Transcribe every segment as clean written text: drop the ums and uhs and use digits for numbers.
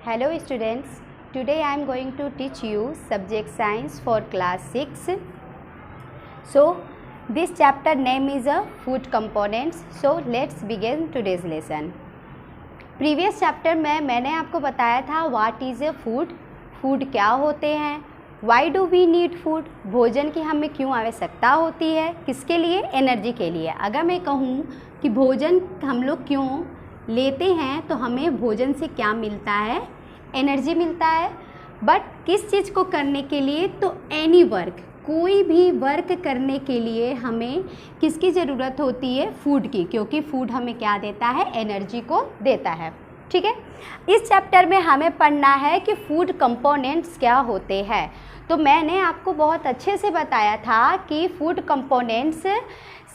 Hello students, today I am going to teach you subject science for class 6. So this chapter name is food components. So let's begin today's lesson. Previous chapter में मैंने आपको बताया था what is a food, food क्या होते हैं, why do we need food, भोजन की हमें क्यों आवश्यकता होती है, किसके लिए, एनर्जी के लिए। अगर मैं कहूँ कि भोजन हम लोग क्यों लेते हैं तो हमें भोजन से क्या मिलता है, एनर्जी मिलता है। बट किस चीज़ को करने के लिए, तो एनी वर्क, कोई भी वर्क करने के लिए हमें किसकी ज़रूरत होती है, फूड की, क्योंकि फूड हमें क्या देता है, एनर्जी को देता है। ठीक है, इस चैप्टर में हमें पढ़ना है कि फूड कंपोनेंट्स क्या होते हैं। तो मैंने आपको बहुत अच्छे से बताया था कि फूड कंपोनेंट्स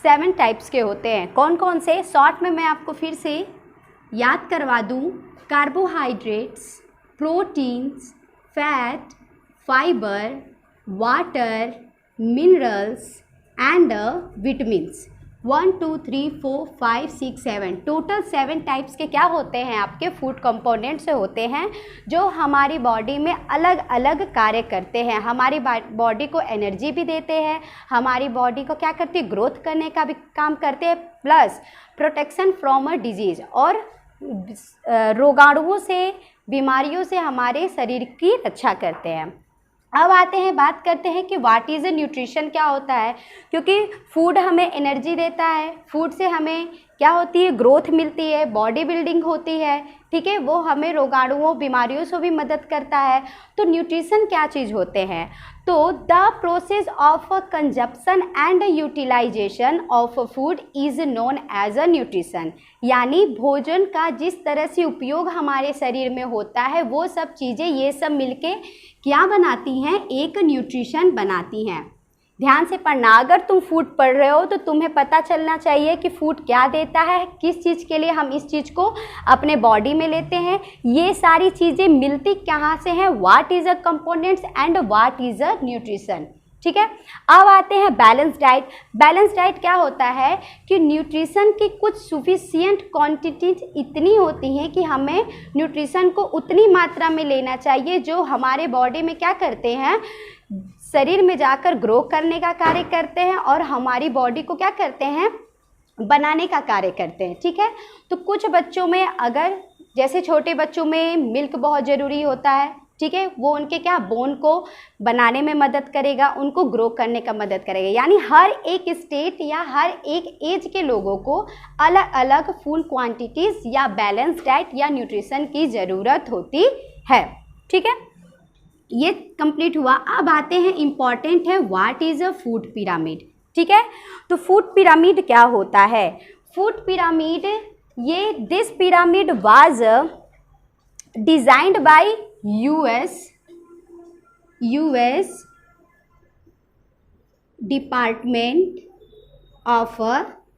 7 टाइप्स के होते हैं। कौन कौन से, शॉर्ट में मैं आपको फिर से याद करवा दूं। Carbohydrates, proteins, fat, fibre, water, minerals and vitamins. 1 2 3 4 5 6 7 total 7 types के क्या होते हैं, आपके फूड कंपोनेंट्स होते हैं जो हमारी बॉडी में अलग अलग कार्य करते हैं। हमारी बॉडी को एनर्जी भी देते हैं, हमारी बॉडी को क्या करती है, ग्रोथ करने का भी काम करते हैं, plus protection from a disease, और रोगाणुओं से, बीमारियों से हमारे शरीर की रक्षा करते हैं। अब आते हैं, बात करते हैं कि व्हाट इज़ ए न्यूट्रिशन क्या होता है, क्योंकि फूड हमें एनर्जी देता है, फूड से हमें क्या होती है, ग्रोथ मिलती है, बॉडी बिल्डिंग होती है। ठीक है, वो हमें रोगाणुओं, बीमारियों से भी मदद करता है। तो न्यूट्रिशन क्या चीज़ होते हैं, तो the process of consumption and utilisation of food is known as a nutrition. यानी भोजन का जिस तरह से उपयोग हमारे शरीर में होता है, वो सब चीज़ें, ये सब मिलके क्या बनाती हैं, एक न्यूट्रिशन बनाती हैं। ध्यान से पढ़ना, अगर तुम फूड पढ़ रहे हो तो तुम्हें पता चलना चाहिए कि फूड क्या देता है, किस चीज़ के लिए हम इस चीज़ को अपने बॉडी में लेते हैं, ये सारी चीज़ें मिलती कहाँ से हैं, what is a components and what is a nutrition. ठीक है, अब आते हैं बैलेंस डाइट। बैलेंस डाइट क्या होता है कि न्यूट्रिशन की कुछ सफिशिएंट क्वांटिटीज इतनी होती हैं कि हमें न्यूट्रिशन को उतनी मात्रा में लेना चाहिए जो हमारे बॉडी में क्या करते हैं, शरीर में जाकर ग्रो करने का कार्य करते हैं और हमारी बॉडी को क्या करते हैं, बनाने का कार्य करते हैं। ठीक है, तो कुछ बच्चों में, अगर जैसे छोटे बच्चों में मिल्क बहुत ज़रूरी होता है, ठीक है, वो उनके क्या, बोन को बनाने में मदद करेगा, उनको ग्रो करने का मदद करेगा। यानी हर एक स्टेट या हर एक एज के लोगों को अलग अलग फूड क्वांटिटीज़ या बैलेंस डाइट या न्यूट्रिशन की ज़रूरत होती है। ठीक है, ये कंप्लीट हुआ। अब आते हैं, इम्पॉर्टेंट है, what is a food pyramid. ठीक है, तो फूड पिरामिड क्या होता है, फूड पिरामिड, ये this pyramid was designed bye US department of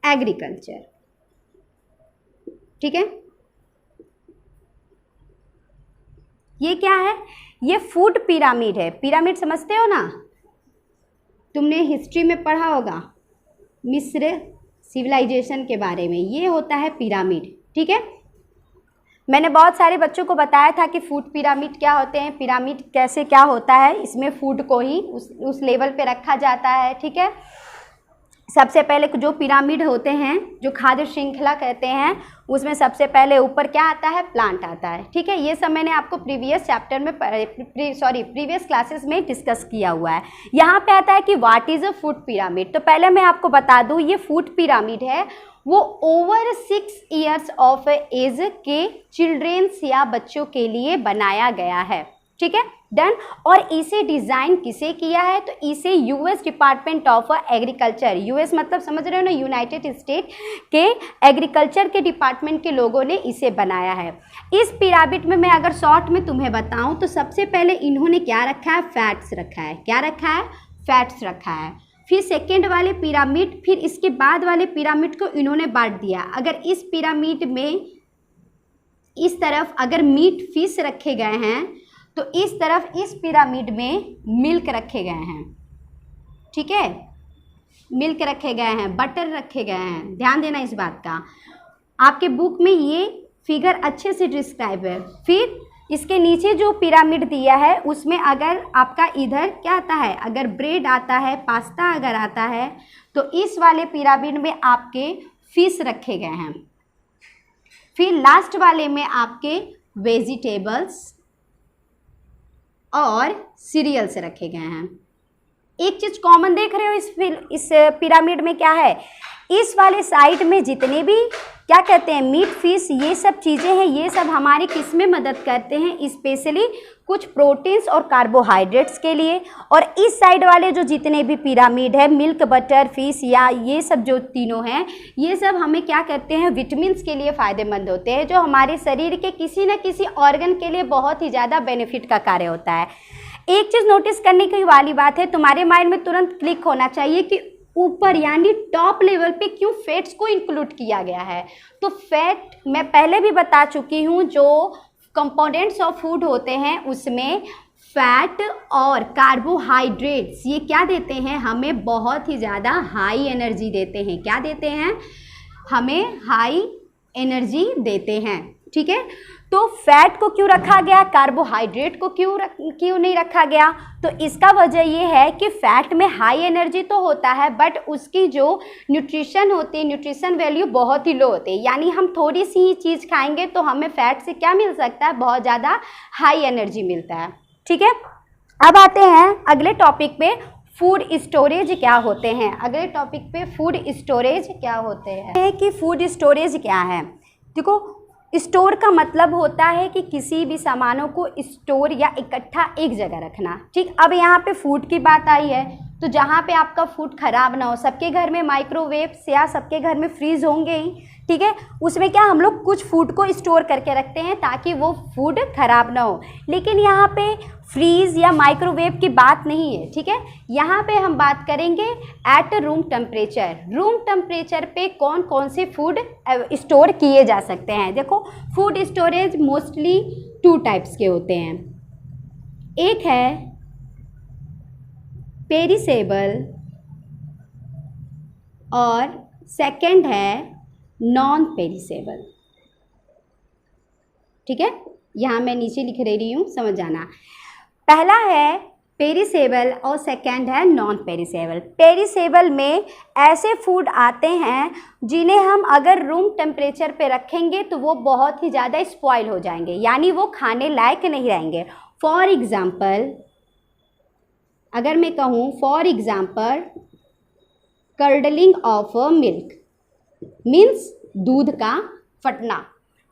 agriculture. ठीक है, ये क्या है, ये फूड पिरामिड है। पिरामिड समझते हो ना, तुमने हिस्ट्री में पढ़ा होगा मिस्र सिविलाइजेशन के बारे में, ये होता है पिरामिड। ठीक है, मैंने बहुत सारे बच्चों को बताया था कि फूड पिरामिड क्या होते हैं, पिरामिड कैसे क्या होता है, इसमें फूड को ही उस लेवल पे रखा जाता है। ठीक है, सबसे पहले जो पिरामिड होते हैं, जो खाद्य श्रृंखला कहते हैं, उसमें सबसे पहले ऊपर क्या आता है, प्लांट आता है। ठीक है, ये सब मैंने आपको प्रीवियस चैप्टर में प्रीवियस क्लासेस में डिस्कस किया हुआ है। यहाँ पे आता है कि what is a food pyramid. तो पहले मैं आपको बता दूँ, ये फूड पिरामिड है वो ओवर 6 ईयर्स ऑफ एज के चिल्ड्रेंस या बच्चों के लिए बनाया गया है। ठीक है, डन। और इसे डिज़ाइन किसे किया है, तो इसे US department of agriculture, US मतलब समझ रहे हो ना, यूनाइटेड स्टेट के एग्रीकल्चर के डिपार्टमेंट के लोगों ने इसे बनाया है। इस पिरामिड में मैं अगर शॉर्ट में तुम्हें बताऊं तो सबसे पहले इन्होंने क्या रखा है, फैट्स रखा है। क्या रखा है, फैट्स रखा है। फिर सेकेंड वाले पिरामिड, फिर इसके बाद वाले पिरामिड को इन्होंने बांट दिया। अगर इस पिरामिड में इस तरफ अगर मीट फिश रखे गए हैं तो इस तरफ इस पिरामिड में मिल्क रखे गए हैं। ठीक है, मिल्क रखे गए हैं, बटर रखे गए हैं। ध्यान देना इस बात का, आपके बुक में ये फिगर अच्छे से डिस्क्राइब है। फिर इसके नीचे जो पिरामिड दिया है उसमें अगर आपका इधर क्या आता है, अगर ब्रेड आता है, पास्ता अगर आता है, तो इस वाले पिरामिड में आपके फिश रखे गए हैं। फिर लास्ट वाले में आपके वेजिटेबल्स और सीरियल्स रखे गए हैं। एक चीज़ कॉमन देख रहे हो इस पिरामिड में क्या है, इस वाले साइड में जितने भी क्या कहते हैं मीट, फिश, ये सब चीज़ें हैं, ये सब हमारे किस में मदद करते हैं, स्पेशली कुछ प्रोटीन्स और कार्बोहाइड्रेट्स के लिए। और इस साइड वाले जो जितने भी पिरामिड है, मिल्क, बटर, फिश या ये सब जो तीनों हैं, ये सब हमें क्या करते हैं, विटामिन्स के लिए फ़ायदेमंद होते हैं, जो हमारे शरीर के किसी न किसी ऑर्गन के लिए बहुत ही ज़्यादा बेनिफिट का कार्य होता है। एक चीज़ नोटिस करने की वाली बात है, तुम्हारे माइंड में तुरंत क्लिक होना चाहिए कि ऊपर यानी टॉप लेवल पे क्यों फैट्स को इंक्लूड किया गया है। तो फैट मैं पहले भी बता चुकी हूँ, जो कंपोनेंट्स ऑफ फूड होते हैं उसमें फैट और कार्बोहाइड्रेट्स ये क्या देते हैं, हमें बहुत ही ज़्यादा हाई एनर्जी देते हैं। क्या देते हैं, हमें हाई एनर्जी देते हैं। ठीक है, तो फैट को क्यों रखा गया, कार्बोहाइड्रेट को क्यों नहीं रखा गया, तो इसका वजह ये है कि फैट में हाई एनर्जी तो होता है बट उसकी जो न्यूट्रिशन होती है, न्यूट्रिशन वैल्यू बहुत ही लो होती है। यानी हम थोड़ी सी ही चीज़ खाएंगे तो हमें फैट से क्या मिल सकता है, बहुत ज़्यादा हाई एनर्जी मिलता है। ठीक है, अब आते हैं अगले टॉपिक पे, फूड स्टोरेज क्या होते हैं। अगले टॉपिक पे फूड स्टोरेज क्या होते हैं कि फूड स्टोरेज क्या है। देखो, स्टोर का मतलब होता है कि किसी भी सामानों को स्टोर या इकट्ठा एक जगह रखना। ठीक, अब यहाँ पे फूड की बात आई है, तो जहाँ पे आपका फूड ख़राब ना हो, सबके घर में माइक्रोवेव्स या सबके घर में फ्रीज़ होंगे ही। ठीक है, उसमें क्या हम लोग कुछ फूड को स्टोर करके रखते हैं ताकि वो फूड ख़राब ना हो, लेकिन यहाँ पे फ्रीज़ या माइक्रोवेव की बात नहीं है। ठीक है, यहाँ पे हम बात करेंगे at room temperature. Room temperature पे कौन कौन से फूड स्टोर किए जा सकते हैं। देखो, फूड स्टोरेज मोस्टली 2 टाइप्स के होते हैं। एक है पेरिसेबल और सेकंड है नॉन पेरिसेबल। ठीक है, यहाँ मैं नीचे लिख रही हूँ, समझ जाना। पहला है पेरिसेबल और सेकंड है नॉन पेरिसेबल। पेरिसेबल में ऐसे फूड आते हैं जिन्हें हम अगर रूम टेम्परेचर पे रखेंगे तो वो बहुत ही ज़्यादा स्पॉइल हो जाएंगे, यानी वो खाने लायक नहीं रहेंगे। फॉर एग्ज़ाम्पल अगर मैं कहूँ, for example curdling of milk means दूध का फटना।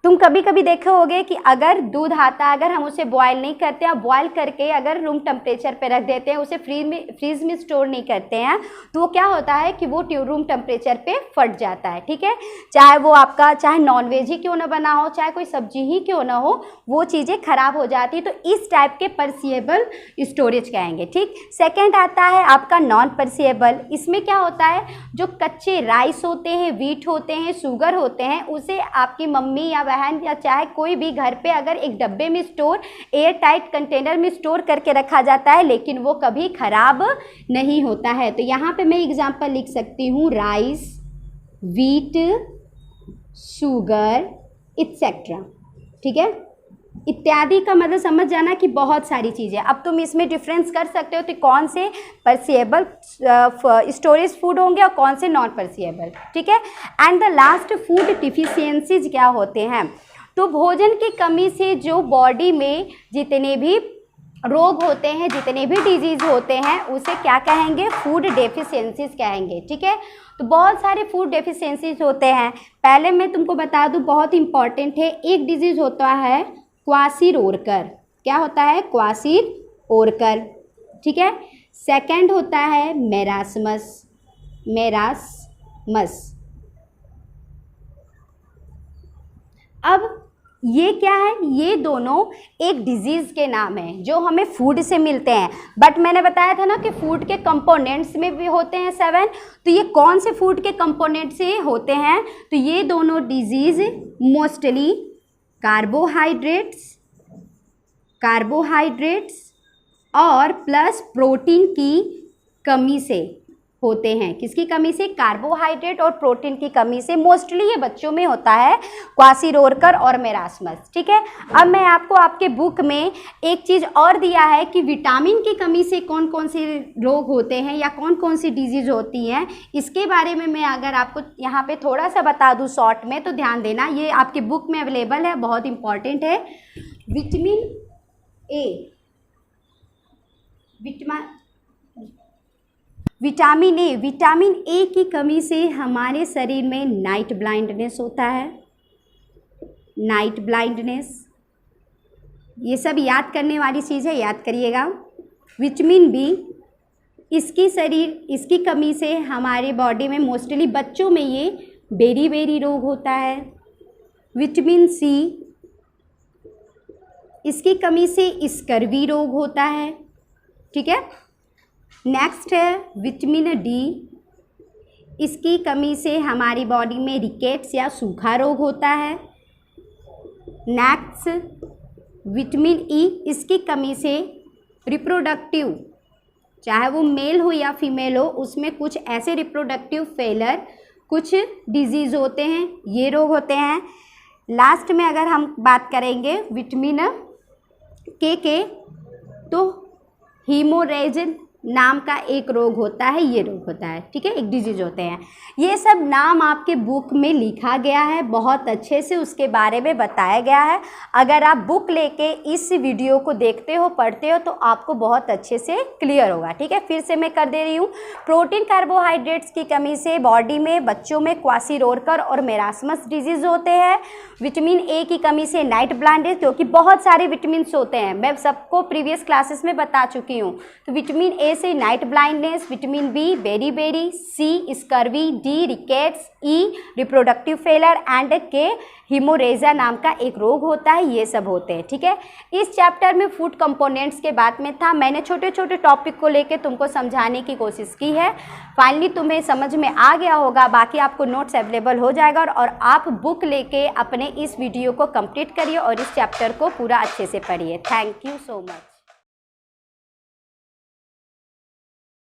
तुम कभी कभी देखे होगे कि अगर दूध आता है, अगर हम उसे बॉयल नहीं करते हैं, बॉयल करके अगर रूम टेम्परेचर पे रख देते हैं, उसे फ्रीज में स्टोर नहीं करते हैं, तो वो क्या होता है कि वो रूम टेम्परेचर पे फट जाता है। ठीक है, चाहे वो आपका चाहे नॉनवेज ही क्यों ना बना हो, चाहे कोई सब्जी ही क्यों ना हो, वो चीज़ें खराब हो जाती है। तो इस टाइप के परसिएबल स्टोरेज कहेंगे। ठीक, सेकेंड आता है आपका नॉन परसिएबल। इसमें क्या होता है, जो कच्चे राइस होते हैं, वीट होते हैं, शुगर होते हैं, उसे आपकी मम्मी या बहन या चाहे कोई भी घर पे अगर एक डब्बे में स्टोर, एयर टाइट कंटेनर में स्टोर करके रखा जाता है, लेकिन वो कभी खराब नहीं होता है। तो यहाँ पे मैं एग्जांपल लिख सकती हूँ, राइस, वीट, शुगर एक्सेट्रा। ठीक है, इत्यादि का मतलब समझ जाना कि बहुत सारी चीज़ें। अब तुम इसमें डिफरेंस कर सकते हो कि कौन से परसिएबल स्टोरेज फूड होंगे और कौन से नॉन परसिएबल। ठीक है, and the last food deficiencies क्या होते हैं। तो भोजन की कमी से जो बॉडी में जितने भी रोग होते हैं, जितने भी डिजीज़ होते हैं, उसे क्या कहेंगे, फूड डेफिशिएंसीज कहेंगे। ठीक है, तो बहुत सारे फूड डेफिशिएंसीज होते हैं। पहले मैं तुमको बता दूं, बहुत इंपॉर्टेंट है, एक डिजीज़ होता है क्वासिरोरकर। क्या होता है, क्वासिरोरकर। ठीक है, सेकंड होता है मेरास्मस। अब ये क्या है, ये दोनों एक डिजीज़ के नाम हैं जो हमें फूड से मिलते हैं, बट मैंने बताया था ना कि फूड के कंपोनेंट्स में भी होते हैं 7। तो ये कौन से फूड के कंपोनेंट से होते हैं, तो ये दोनों डिजीज़ मोस्टली कार्बोहाइड्रेट्स और प्लस प्रोटीन की कमी से होते हैं। किसकी कमी से? कार्बोहाइड्रेट और प्रोटीन की कमी से। मोस्टली ये बच्चों में होता है, क्वासीरोरकर और मेरास्मस। ठीक है, अब मैं आपको आपके बुक में एक चीज़ और दिया है कि विटामिन की कमी से कौन कौन से रोग होते हैं या कौन कौन सी डिजीज होती हैं, इसके बारे में मैं अगर आपको यहाँ पे थोड़ा सा बता दूँ शॉर्ट में, तो ध्यान देना, ये आपके बुक में अवेलेबल है, बहुत इंपॉर्टेंट है। विटामिन ए, विटामिन ए की कमी से हमारे शरीर में नाइट ब्लाइंडनेस होता है। नाइट ब्लाइंडनेस, ये सब याद करने वाली चीज़ है, याद करिएगा। विटामिन बी, इसकी कमी से हमारे बॉडी में मोस्टली बच्चों में ये बेरी रोग होता है। विटामिन सी, इसकी कमी से स्कर्वी रोग होता है। ठीक है, नेक्स्ट है विटामिन डी, इसकी कमी से हमारी बॉडी में रिकेट्स या सूखा रोग होता है। नेक्स्ट विटामिन ई, इसकी कमी से रिप्रोडक्टिव, चाहे वो मेल हो या फीमेल हो, उसमें कुछ ऐसे रिप्रोडक्टिव फेलर, कुछ डिजीज़ होते हैं, ये रोग होते हैं। लास्ट में अगर हम बात करेंगे विटामिन के, तो हीमोरेजिक नाम का एक रोग होता है, ये रोग होता है। ठीक है, एक डिजीज होते हैं। ये सब नाम आपके बुक में लिखा गया है, बहुत अच्छे से उसके बारे में बताया गया है। अगर आप बुक लेके इस वीडियो को देखते हो, पढ़ते हो, तो आपको बहुत अच्छे से क्लियर होगा। ठीक है, फिर से मैं कर दे रही हूँ। प्रोटीन कार्बोहाइड्रेट्स की कमी से बॉडी में बच्चों में क्वासीरोरकर और मेरास्मस डिजीज होते हैं। विटामिन ए की कमी से नाइट ब्लाइंडनेस, क्योंकि बहुत सारे विटामिन होते हैं, मैं सबको प्रीवियस क्लासेस में बता चुकी हूँ। तो विटामिन ए से night blindness, vitamin B beriberi, C scurvy, D rickets, E reproductive failure and K haemorrhagia नाम का एक रोग होता है, ये सब होते हैं। ठीक है, इस चैप्टर में फूड कंपोनेंट्स के बात में था, मैंने छोटे छोटे टॉपिक को लेके तुमको समझाने की कोशिश की है। फाइनली तुम्हें समझ में आ गया होगा, बाकी आपको नोट्स अवेलेबल हो जाएगा और आप बुक लेके अपने इस वीडियो को कंप्लीट करिए और इस चैप्टर को पूरा अच्छे से पढ़िए। Thank you so much.